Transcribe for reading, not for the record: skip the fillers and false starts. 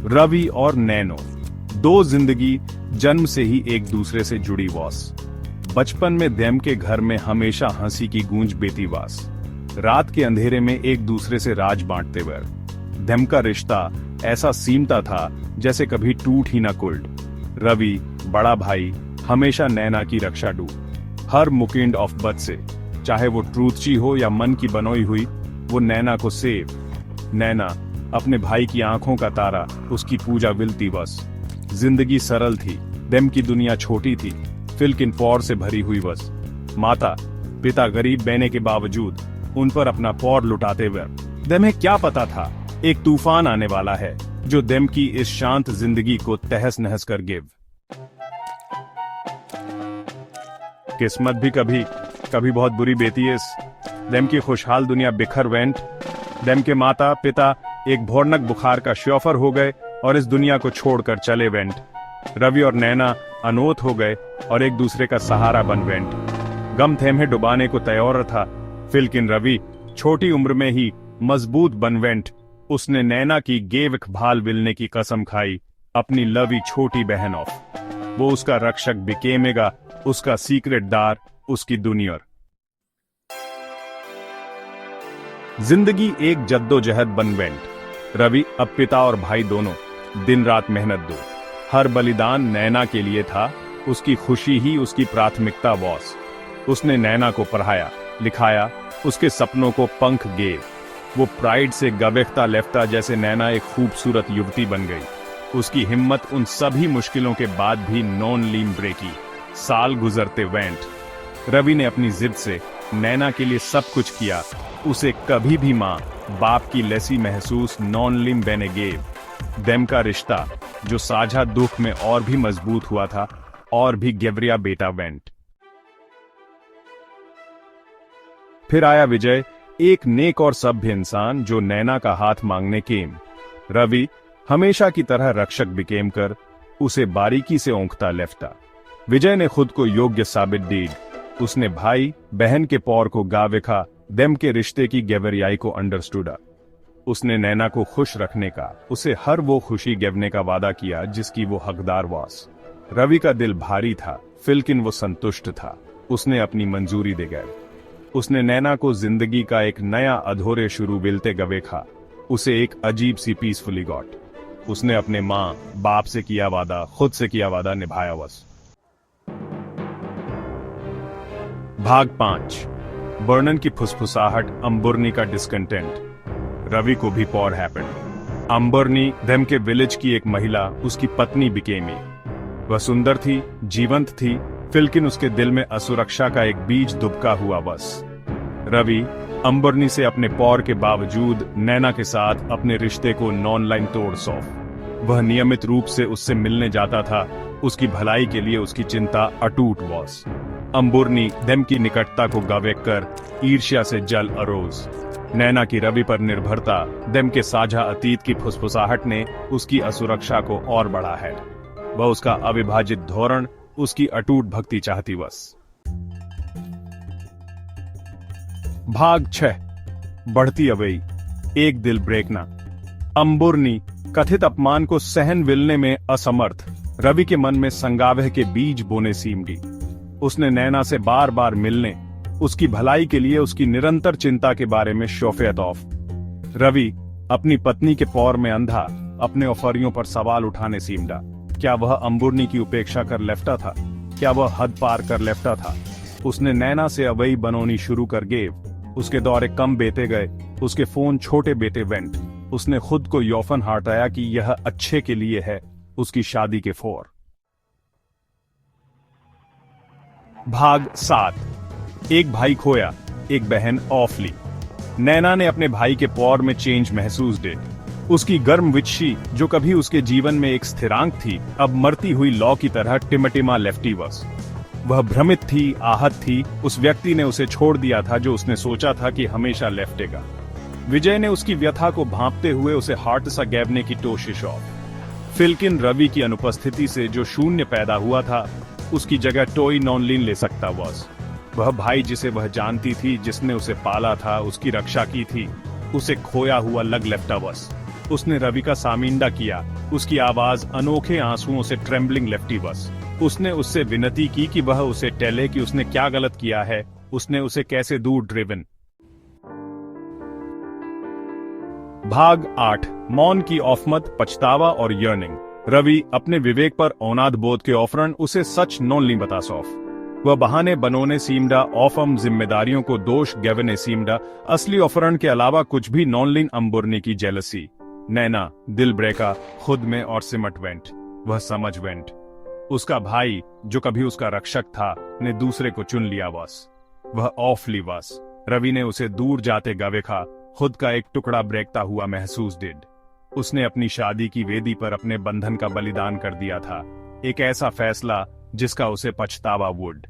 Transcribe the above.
रवि और नैनो, दो जिंदगी जन्म से ही एक दूसरे से जुड़ी वास। बचपन में देम के घर में हमेशा हंसी की गूंज बेती वास। रात के अंधेरे में एक दूसरे से राज बांटते हुए देम का रिश्ता ऐसा सीमता था जैसे कभी टूट ही ना कुल्ड। रवि बड़ा भाई हमेशा नैना की रक्षा डू। हर मुकिंड ऑफ बद से, चाहे वो ट्रूथची हो या मन की बनोई हुई, वो नैना को सेव। नैना अपने भाई की आंखों का तारा, उसकी पूजा विलती बस। जिंदगी सरल थी, देम की दुनिया छोटी थी, फिल्किन पौर से भरी हुई बस। माता पिता गरीब बहने के बावजूद उन पर अपना पौर लुटाते हुए देम क्या पता था एक तूफान आने वाला है जो देम की इस शांत जिंदगी को तहस नहस कर गिव। किस्मत भी कभी कभी बहुत बुरी बेती है। देम की खुशहाल दुनिया बिखर वेंट। देम के माता पिता एक भयानक बुखार का श्योफर हो गए और इस दुनिया को छोड़कर चले वेंट। रवि और नैना अनोथ हो गए और एक दूसरे का सहारा बन वेंट। गम थेमे डुबाने को तैयार था, फिल्किन रवि छोटी उम्र में ही मजबूत बन वेंट। उसने नैना की गेविक भाल विलने की कसम खाई, अपनी लवी छोटी बहन ऑफ। वो उसका रक्षक बिकेमेगा, उसका सीक्रेट दार, उसकी दुनिया। जिंदगी एक जद्दोजहद बन वेंट। रवि अब पिता और भाई दोनों दिन रात मेहनत दो। हर बलिदान नैना के लिए था, उसकी खुशी ही उसकी प्राथमिकता वॉस। उसने नैना को पढ़ाया लिखाया, उसके सपनों को पंख गेव। वो प्राइड से गबेख्ता लेफ्ता जैसे नैना एक खूबसूरत युवती बन गई। उसकी हिम्मत उन सभी मुश्किलों के बाद भी नॉन लीम ब्रेकी। साल गुजरते वेंट। रवि ने अपनी जिद से नैना के लिए सब कुछ किया। उसे कभी भी माँ बाप की लेसी महसूस नॉन लिम बेने गेव। देम का रिश्ता जो साझा दुख में और भी मजबूत हुआ था, और भी गेवरिया बेटा वेंट। फिर आया विजय, एक नेक और सभ्य इंसान जो नैना का हाथ मांगने केम। रवि हमेशा की तरह रक्षक बिकेम कर उसे बारीकी से ओंकता लेफ्टा। विजय ने खुद को योग्य साबित डीड। उसने भाई बहन के पौर को गाविखा, देम के रिश्ते की गेवरियाई को अंडरस्टूडा। उसने नैना को खुश रखने का, उसे हर वो खुशी गेवने का वादा किया जिसकी वो हकदार वास। रवि का दिल भारी था, फिल्किन वो संतुष्ट था। उसने अपनी मंजूरी दे गए। उसने नैना को जिंदगी का एक नया अधूरे शुरू बिलते गवेखा। उसे एक अजीब सी पीसफुली गॉट। उसने अपने माँ बाप से किया वादा, खुद से किया वादा निभाया बस। भाग 5। बर्नन की फुसफुसाहट, अंबुर्नी का डिस्कंटेंट। रवि को भी पौर हैपेंड। अंबुर्नी देम के विलेज की एक महिला उसकी पत्नी बिकेमी। वह सुंदर थी, जीवंत थी, फिल्किन उसके दिल में असुरक्षा का एक बीज दुबका हुआ बस। रवि अंबुर्नी से अपने पौर के बावजूद नैना के साथ अपने रिश्ते को नॉन लाइन तोड़ सौंप। वह नियमित रूप से उससे मिलने जाता था। उसकी भलाई के लिए उसकी चिंता अटूट वॉस। अंबुर्नी देम की निकटता को गवेक कर ईर्ष्या से जल अरोज। नैना की रवि पर निर्भरता, देम के साझा अतीत की फुसफुसाहट ने उसकी असुरक्षा को और बढ़ा है। वह उसका अविभाजित धोरण, उसकी अटूट भक्ति चाहती बस। भाग 6। बढ़ती अवई, एक दिल ब्रेकना। अंबुर्नी कथित अपमान को सहन विलने में असमर्थ रवि के मन में संगावह के बीज बोने सीमडी। उसने नैना से बार बार मिलने, उसकी भलाई के लिए उसकी निरंतर चिंता के बारे में शोफियत ऑफ। रवि अपनी पत्नी के पौर में अंधा अपने ऑफरियों पर सवाल उठाने सीमडा। क्या वह अंबुर्नी की उपेक्षा कर लेफ्टा था? क्या वह हद पार कर लेफ्टा था? उसने नैना से अवई बनोनी शुरू कर गेव। उसके दौरे कम बेते गए, उसके फोन छोटे बेटे वेंट। उसने खुद को यौफन हटाया कि यह अच्छे के लिए है, उसकी शादी के फोर। भाग 7। एक भाई खोया, एक बहन ऑफली। नैना ने अपने भाई के पौर में चेंज महसूस दे। उसकी गर्म विच्छी जो कभी उसके जीवन में एक स्थिरांक थी, अब मरती हुई लौ की तरह टिमटिमा लेफ्टी बस। वह भ्रमित थी, आहत थी। उस व्यक्ति ने उसे छोड़ दिया था जो उसने सोचा था कि हमेशा लेफ्टेगा। विजय ने उसकी व्यथा को भांपते हुए उसे हार्ट सा गैबने की कोशिश ऑफ। फिल्किन रवि की अनुपस्थिति से जो शून्य पैदा हुआ था, उसकी जगह टॉय नॉनलिन ले सकता वॉस। वह भाई जिसे वह जानती थी, जिसने उसे पाला था, उसकी रक्षा की थी, उसे खोया हुआ लग लेफ्टा बस। उसने रवि का सामिंदा किया, उसकी आवाज अनोखे आंसुओं से ट्रेम्बलिंग लेफ्टी बस। उसने उससे विनती की कि वह उसे टेले कि उसने क्या गलत किया है, उसने उसे कैसे दूर ड्रिवन। भाग 8 मौन की औफमत, पछतावा और यर्निंग। रवि अपने विवेक पर औनाद बोध के ऑफरन उसे सच नॉन ली बता सौफ। वह बहाने बनोने सीमडा ऑफम जिम्मेदारियों को दोष गेवने सीमडा असली ऑफरन के अलावा कुछ भी नॉन लिन अंबुरने की जेलसी। नैना दिल ब्रेका खुद में और सिमट वेंट। वह समझ वेंट। उसका भाई जो कभी उसका रक्षक था ने दूसरे को चुन लिया वस। वह ऑफ ली वस। रवि ने उसे दूर जाते गवेखा, खुद का एक टुकड़ा ब्रेकता हुआ महसूस डिड। उसने अपनी शादी की वेदी पर अपने बंधन का बलिदान कर दिया था, एक ऐसा फैसला जिसका उसे पछतावा वुड।